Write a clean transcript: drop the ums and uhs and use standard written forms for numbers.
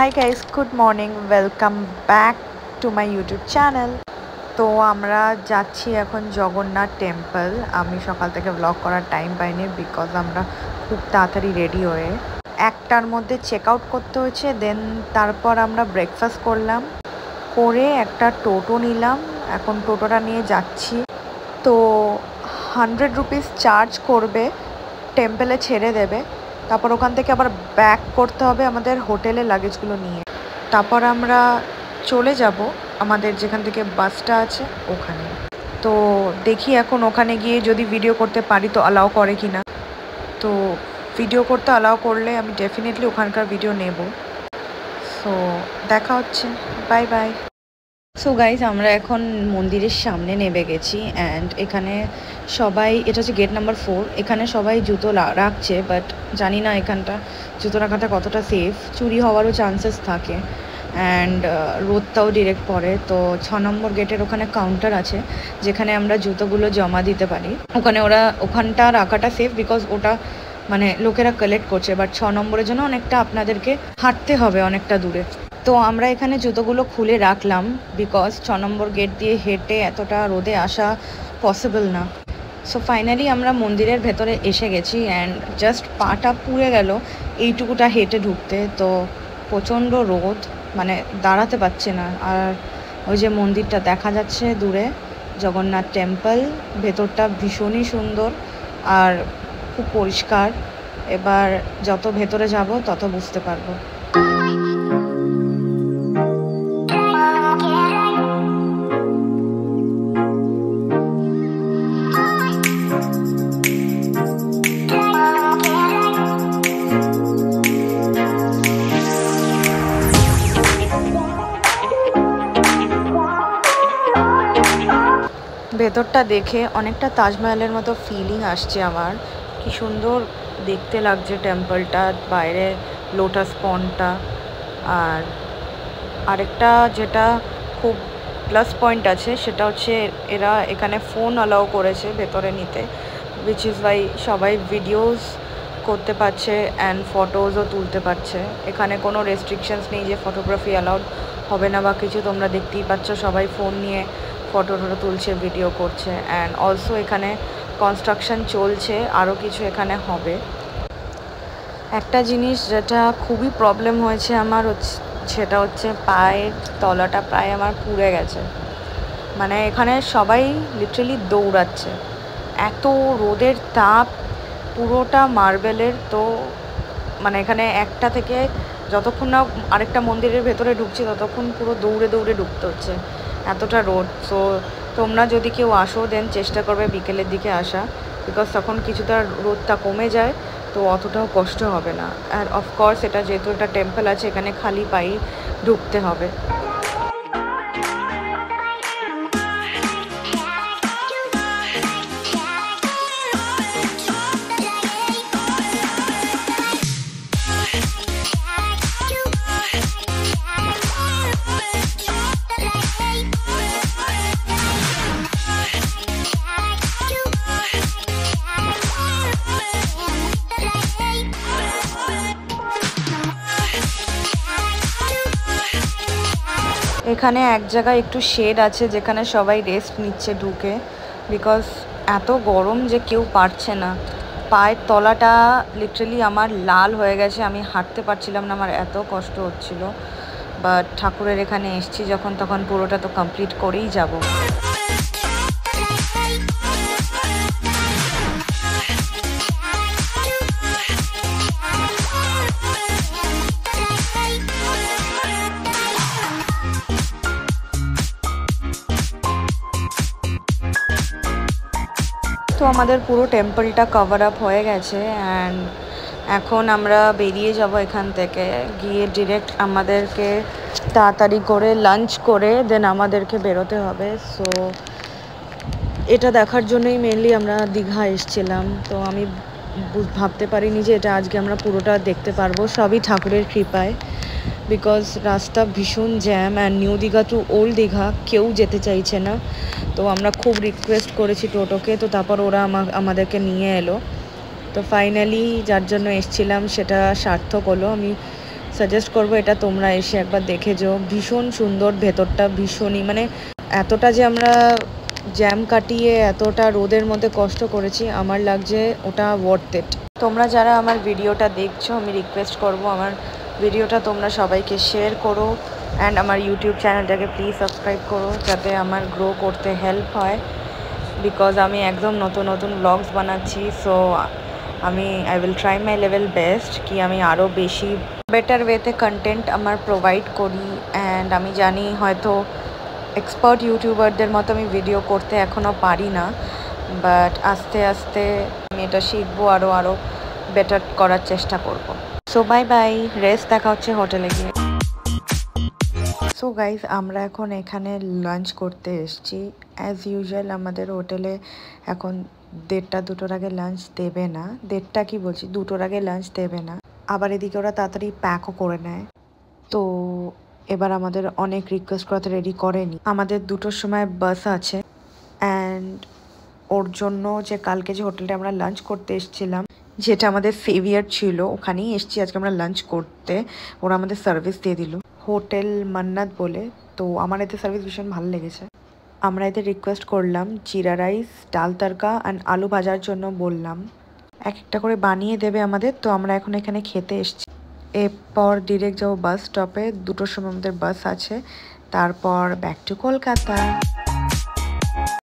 Hi guys, good morning, welcome back to my YouTube channel. তো আমরা যাচ্ছি এখন জগন্নাথ টেম্পল। আমি সকাল থেকে ব্লগ করার টাইম পাইনি বিকজ আমরা খুব তাড়াতাড়ি রেডি হয়ে 1টার মধ্যে চেক আউট করতে হয়েছে। দেন তারপর আমরা ব্রেকফাস্ট করলাম, করে একটা টোটো নিলাম। এখন টোটোটা নিয়ে যাচ্ছি। তো 100 রুপিস চার্জ করবে, টেম্পলে ছেড়ে দেবে। তারপর ওখান থেকে আবার ব্যাক করতে হবে আমাদের হোটেলে লাগেজগুলো নিয়ে। তারপর আমরা চলে যাব আমাদের যেখান থেকে বাসটা আছে ওখানে। তো দেখি এখন ওখানে গিয়ে যদি ভিডিও করতে পারি তো অ্যালাউ করে কি না। তো ভিডিও করতে অ্যালাউ করলে আমি ডেফিনেটলি ওখানকার ভিডিও নেব। সো দেখা হচ্ছে, বাই বাই। সো গাইজ, আমরা এখন মন্দিরের সামনে নেমে গেছি অ্যান্ড এখানে সবাই, এটা হচ্ছে গেট নাম্বার 4। এখানে সবাই জুতো রাখছে, বাট জানি না এখানটা জুতো রাখাটা কতটা সেফ। চুরি হওয়ারও চান্সেস থাকে অ্যান্ড রোদটাও ডিরেক্ট পড়ে। তো 6 নম্বর গেটের ওখানে কাউন্টার আছে যেখানে আমরা জুতোগুলো জমা দিতে পারি। ওখানটা রাখাটা সেফ বিকজ ওটা মানে লোকেরা কালেক্ট করছে, বাট 6 নম্বরের জন্য অনেকটা আপনাদেরকে হাঁটতে হবে অনেকটা দূরে। তো আমরা এখানে জুতোগুলো খুলে রাখলাম বিকজ 6 নম্বর গেট দিয়ে হেঁটে এতটা রোদে আসা পসিবল না। সো ফাইনালি আমরা মন্দিরের ভেতরে এসে গেছি অ্যান্ড জাস্ট পাটা পুড়ে গেল এইটুকুটা হেঁটে ঢুকতে। তো প্রচণ্ড রোদ, মানে দাঁড়াতে পারছে না। আর ওই যে মন্দিরটা দেখা যাচ্ছে দূরে, জগন্নাথ টেম্পল, ভেতরটা ভীষণই সুন্দর আর খুব পরিষ্কার। এবার যত ভেতরে যাব তত বুঝতে পারবো। ভেতরটা দেখে অনেকটা তাজমহলের মতো ফিলিং আসছে আমার। কি সুন্দর দেখতে লাগছে টেম্পলটা, বাইরে লোটাস পন্ডটা। আর আরেকটা যেটা খুব প্লাস পয়েন্ট আছে সেটা হচ্ছে এরা এখানে ফোন অ্যালাউ করেছে ভেতরে নিতে, উইচ ইজ ওয়াই সবাই ভিডিওস করতে পারছে অ্যান্ড ফটোজও তুলতে পারছে। এখানে কোনো রেস্ট্রিকশনস নেই যে ফটোগ্রাফি অ্যালাউড হবে না বা কিছু। তোমরা দেখতেই পাচ্ছ সবাই ফোন নিয়ে ফটো তুলছে, ভিডিও করছে। অ্যান্ড অলসো এখানে কনস্ট্রাকশন চলছে, আরও কিছু এখানে হবে। একটা জিনিস যেটা খুবই প্রবলেম হয়েছে আমার সেটা হচ্ছে পায়ের তলাটা প্রায় আমার পুড়ে গেছে। মানে এখানে সবাই লিটারালি দৌড়াচ্ছে, এত রোদের তাপ, পুরোটা মার্বেলের। তো মানে এখানে একটা থেকে যতক্ষণ না আরেকটা মন্দিরের ভেতরে ঢুকছি ততক্ষণ পুরো দৌড়ে দৌড়ে ঢুকতে হচ্ছে, এতটা রোদ। সো তোমরা যদি কেউ আসো দেন চেষ্টা করবে বিকেলের দিকে আসা, বিকজ তখন কিছুটা রোদটা কমে যায়, তো অতটাও কষ্ট হবে না। আর অফকোর্স এটা যেহেতু একটা টেম্পল আছে, এখানে খালি পায়ে ঢুকতে হবে। এখানে এক জায়গায় একটু শেড আছে যেখানে সবাই রেস্ট নিচ্ছে ঢুকে, বিকজ এত গরম যে কেউ পারছে না। পায়ের তলাটা লিটারালি আমার লাল হয়ে গেছে, আমি হাঁটতে পারছিলাম না, আমার এত কষ্ট হচ্ছিল। বাট ঠাকুরের এখানে এসছি যখন, তখন পুরোটা তো কমপ্লিট করেই যাব। তো আমাদের পুরো টেম্পলটা কভার আপ হয়ে গেছে অ্যান্ড এখন আমরা বেরিয়ে যাব এখান থেকে। গিয়ে ডিরেক্ট আমাদেরকে তাড়াতাড়ি করে লাঞ্চ করে দেন আমাদেরকে বেরোতে হবে। সো এটা দেখার জন্যই মেনলি আমরা দীঘা এসেছিলাম। তো আমি ভাবতে পারিনি যে এটা আজকে আমরা পুরোটা দেখতে পারবো, সবই ঠাকুরের কৃপায়। বিকজ রাস্তা ভীষণ jam and new Digha to old Digha কেউ যেতে চাইছে না। তো আমরা খুব রিকোয়েস্ট করেছি টোটোকে, তো তারপর ওরা আমাদেরকে নিয়ে এলো। তো ফাইনালি যার জন্য এসেছিলাম সেটা সার্থক হলো। আমি সাজেস্ট করবো এটা তোমরা এসে একবার দেখে যাও। ভীষণ সুন্দর, ভেতরটা ভীষণই মানে এতটা যে আমরা জ্যাম কাটিয়ে এতটা রোদের মধ্যে কষ্ট করেছি, আমার লাগছে ওটা ওয়ার্থ ইট। তোমরা যারা আমার ভিডিওটা দেখছো, আমি রিকোয়েস্ট করব আমার ভিডিওটা তোমরা সবাইকে শেয়ার করো অ্যান্ড আমার ইউটিউব চ্যানেলটাকে প্লিজ সাবস্ক্রাইব করো, যাতে আমার গ্রো করতে হেল্প হয়। বিকজ আমি একদম নতুন নতুন ব্লগস বানাচ্ছি, so I will try my level best কি আমি আরও বেশি বেটার ওয়েতে কন্টেন্ট আমার প্রোভাইড করি। অ্যান্ড আমি জানি হয়তো এক্সপার্ট ইউটিউবারদের মতো আমি ভিডিও করতে এখনও পারি না, বাট আস্তে আস্তে আমি এটা শিখবো, আরও বেটার করার চেষ্টা করব। সো বাই বাই, রেস্ট, দেখা হচ্ছে হোটেলে গিয়ে। সো গাইজ, আমরা এখন এখানে লাঞ্চ করতে এসেছি। অ্যাজ ইউজুয়াল আমাদের হোটেলে এখন 1:30-2টোর আগে লাঞ্চ দেবে না। 1:30 কি বলছি, 2টোর আগে লাঞ্চ দেবে না। আবার এদিকে ওরা তাড়াতাড়ি প্যাকও করে নেয়। তো এবার আমাদের অনেক রিকোয়েস্ট করাতে রেডি করেনি। আমাদের 2টোর সময় বাস আছে অ্যান্ড ওর জন্য যে কালকে যে হোটেলটা আমরা লাঞ্চ করতে এসেছিলাম, যেটা আমাদের ফেভিয়ার ছিল, ওখানেই এসেছি আজকে আমরা লাঞ্চ করতে। ওরা আমাদের সার্ভিস দিয়ে দিল, হোটেল মান্নাত বলে। তো আমার এতে সার্ভিস ভীষণ ভালো লেগেছে। আমরা এতে রিকোয়েস্ট করলাম জিরা রাইস, ডাল তড়কা অ্যান্ড আলু ভাজার জন্য বললাম। এক একটা করে বানিয়ে দেবে আমাদের। তো আমরা এখন এখানে খেতে এসেছি। এরপর ডিরেক্ট যাবো বাস স্টপে। 2টোর সময় আমাদের বাস আছে, তারপর ব্যাক টু কলকাতা।